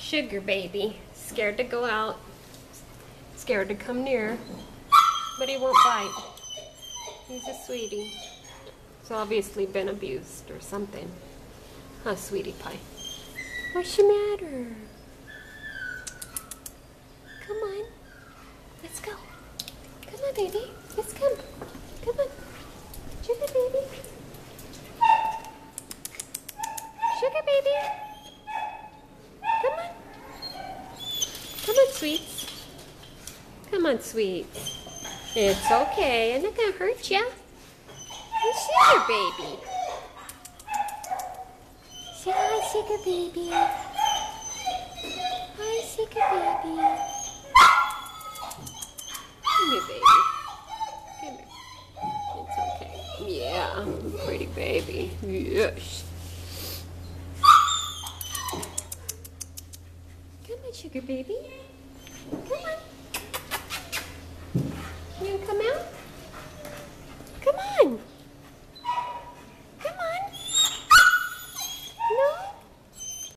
Sugar baby. Scared to go out. Scared to come near. But he won't bite. He's a sweetie. He's obviously been abused or something. Huh, sweetie pie? What's the matter? Come on. Let's go. Come on, baby. Let's come. Come on. Sugar baby. Sugar baby. Come on. Come on, sweets. Come on, sweets. It's okay. I'm not going to hurt you. Sugar baby. Say hi, sugar baby. Hi, sugar baby. Come here, baby. Come here. It's okay. Yeah, pretty baby. Yes. Come on, sugar baby. Come on.